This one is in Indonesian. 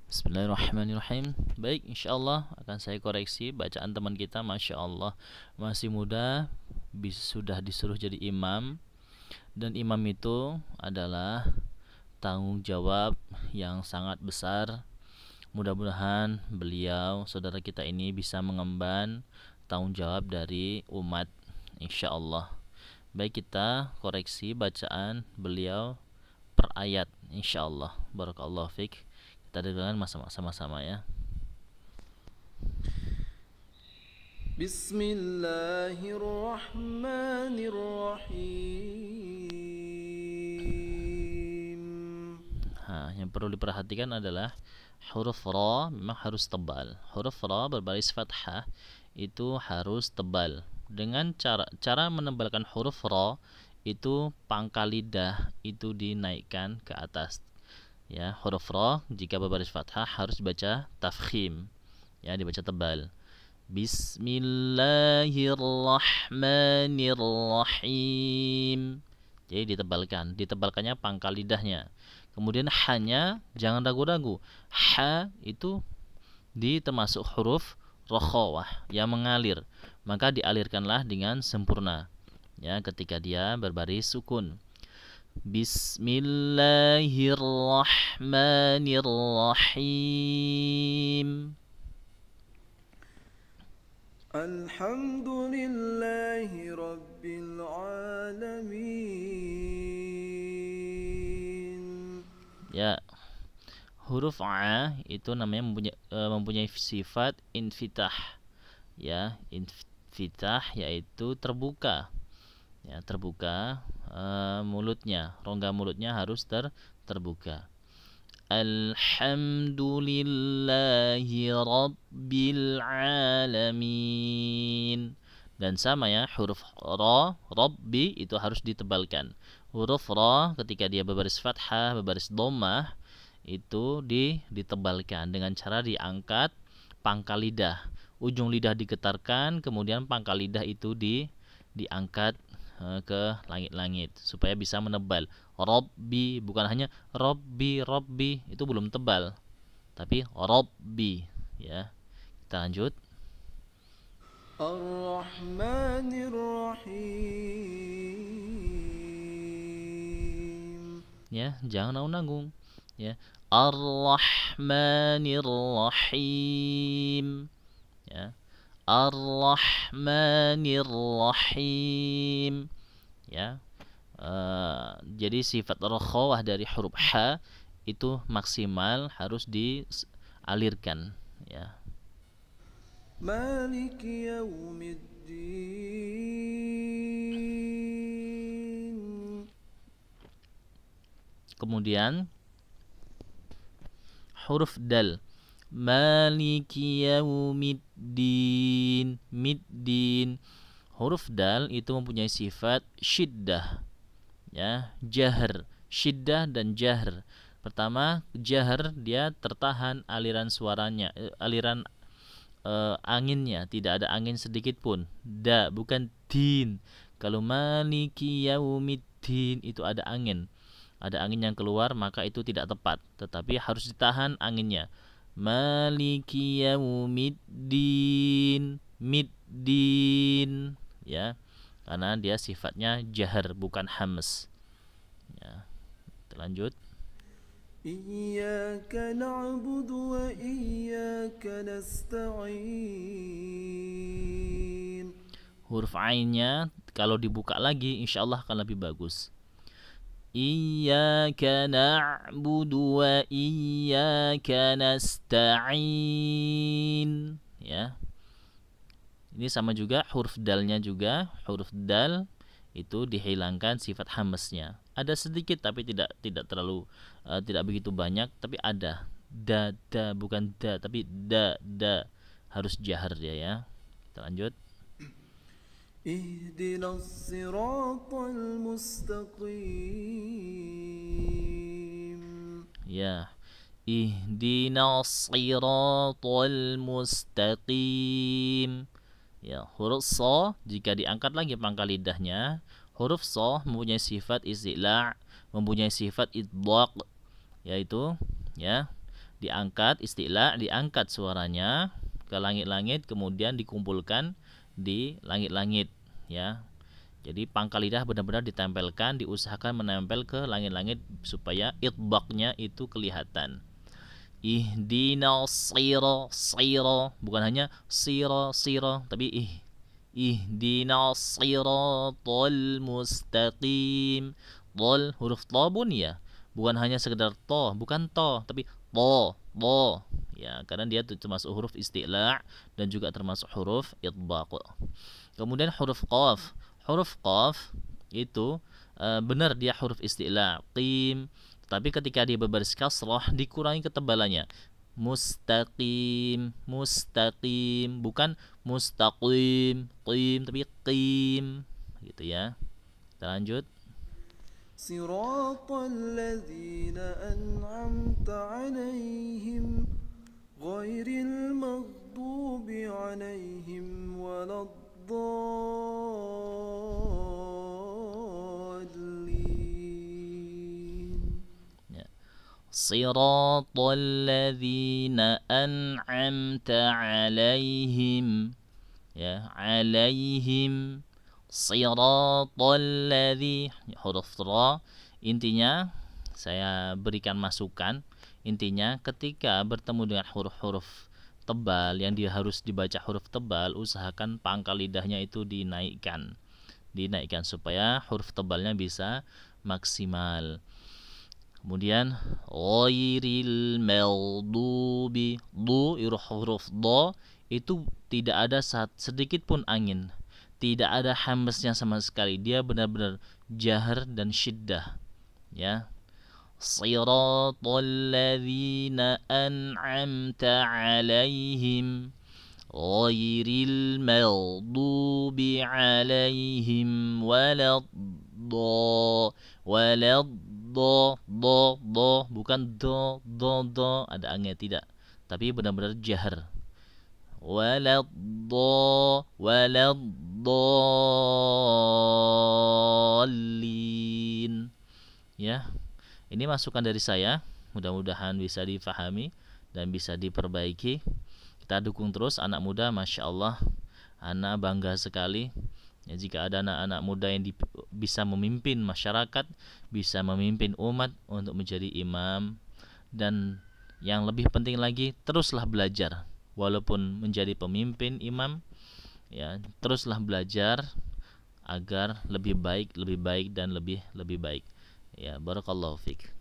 Bismillahirrahmanirrahim. Baik, insya Allah akan saya koreksi bacaan teman kita. Masya Allah, masih muda, sudah disuruh jadi imam. Dan imam itu adalah tanggung jawab yang sangat besar. Mudah-mudahan beliau, saudara kita ini, bisa mengemban tanggung jawab dari umat, insya Allah. Baik, kita koreksi bacaan beliau per ayat, insya Allah. Barakallahu fiqh. Kita dengarkan sama-sama ya. Bismillahirrahmanirrahim. Yang perlu diperhatikan adalah huruf ra memang harus tebal. Huruf ra berbaris fathah itu harus tebal. Dengan cara menebalkan huruf ra itu pangkal lidah itu dinaikkan ke atas. Ya, huruf ra jika berbaris fathah harus dibaca tafkhim. Ya, dibaca tebal. Bismillahirrahmanirrahim. Jadi ditebalkannya pangkal lidahnya. Kemudian hanya jangan ragu-ragu. Ha itu termasuk huruf rokhawah yang mengalir. Maka dialirkanlah dengan sempurna. Ya, ketika dia berbaris sukun. Bismillahirrahmanirrahim. Alhamdulillahi Rabbil Alamin. Ya, huruf A itu namanya mempunyai sifat infitah. Ya, infitah yaitu terbuka. Ya, terbuka mulutnya, rongga mulutnya harus terbuka. Alhamdulillahi Rabbil Alamin. Dan sama ya, huruf ra, Rabbi itu harus ditebalkan. Huruf ra ketika dia berbaris fathah, berbaris dhammah itu ditebalkan dengan cara diangkat pangkal lidah. Ujung lidah digetarkan, kemudian pangkal lidah itu diangkat ke langit-langit supaya bisa menebal. Rabbi, bukan hanya Rabbi, Rabbi, itu belum tebal. Tapi Rabbi, ya. Kita lanjut. Ar-Rahmanir-Rahim. Ya, jangan nanggung. Ya. Ar-Rahmanir-Rahim. Ya. Ar-Rahmanir-Rahim. Ya. Jadi sifat rokhawah dari huruf ha itu maksimal harus dialirkan, ya. Maliki yaumiddin. Kemudian huruf dal. Maliki yaumiddin. Middin. Huruf dal itu mempunyai sifat syiddah. Ya, jahr, syiddah dan jahr. Pertama, jahr dia tertahan aliran suaranya, aliran anginnya, tidak ada angin sedikit pun. Da, bukan din. Kalau maliki yaumiddin itu ada angin. Ada angin yang keluar, maka itu tidak tepat. Tetapi harus ditahan anginnya. Maliki yaumiddin. Middin, ya. Karena dia sifatnya jahar bukan hams. Ya. Kita lanjut. Iyyaka na'budu wa iyyaka nasta'in. Huruf ainnya kalau dibuka lagi insyaallah akan lebih bagus. Iyyaka na'budu wa iyyaka nasta'in. Ya. Ini sama juga huruf dalnya juga, huruf dal itu dihilangkan sifat hamesnya. Ada sedikit tapi tidak terlalu tidak begitu banyak, tapi ada. Da bukan da tapi da harus jahar dia ya. Kita lanjut. Ihdinas siratal mustaqim. Ya. Ihdinas siratal mustaqim. Ya, huruf so jika diangkat lagi pangkal lidahnya, huruf so mempunyai sifat isti'la', mempunyai sifat idlaq, yaitu ya diangkat isti'la, diangkat suaranya ke langit-langit, kemudian dikumpulkan di langit-langit, ya. Jadi pangkal lidah benar-benar ditempelkan, diusahakan menempel ke langit-langit supaya itbaqnya itu kelihatan. Ihdinas sira, bukan hanya sira, tapi ihdinas siratal mustaqim. Tol, huruf to pun ya, bukan hanya sekedar to, bukan to, tapi to. Ya, karena dia termasuk huruf isti'la dan juga termasuk huruf itbaq. Kemudian huruf qaf. Huruf qaf itu benar dia huruf isti'la, qim, tapi ketika dia berbaris kasrah dikurangi ketebalannya. Mustaqim, bukan mustaqim, qim, tapi qim, gitu ya. Kita lanjut. صراط الذين أنعمت عليهم غير المغضوب عليهم ولا الضالين. صراط الذين أنعمت عليهم, ya, alaihim. Siratal ladzi, huruf ra. Intinya saya berikan masukan, intinya ketika bertemu dengan huruf-huruf tebal yang dia harus dibaca huruf tebal, usahakan pangkal lidahnya itu dinaikkan supaya huruf tebalnya bisa maksimal. Kemudian ghairil maghdubi, huruf do itu tidak ada sedikit pun angin, tidak ada hambasnya sama sekali, dia benar-benar jahar dan syiddah, ya. Siratal ladzina an'amta 'alaihim ghairil maghdubi 'alaihim waladdallin. Bukan do, ada angin, tidak, tapi benar-benar jahar. Waladdallin, ya. Ini masukan dari saya, mudah-mudahan bisa difahami dan bisa diperbaiki. Kita dukung terus anak muda, Masya Allah, anak bangga sekali ya, jika ada anak-anak muda yang bisa memimpin masyarakat, bisa memimpin umat untuk menjadi imam. Dan yang lebih penting lagi, teruslah belajar. Walaupun menjadi pemimpin imam, ya, teruslah belajar agar lebih baik dan lebih baik. Ya, barakallahu fiik.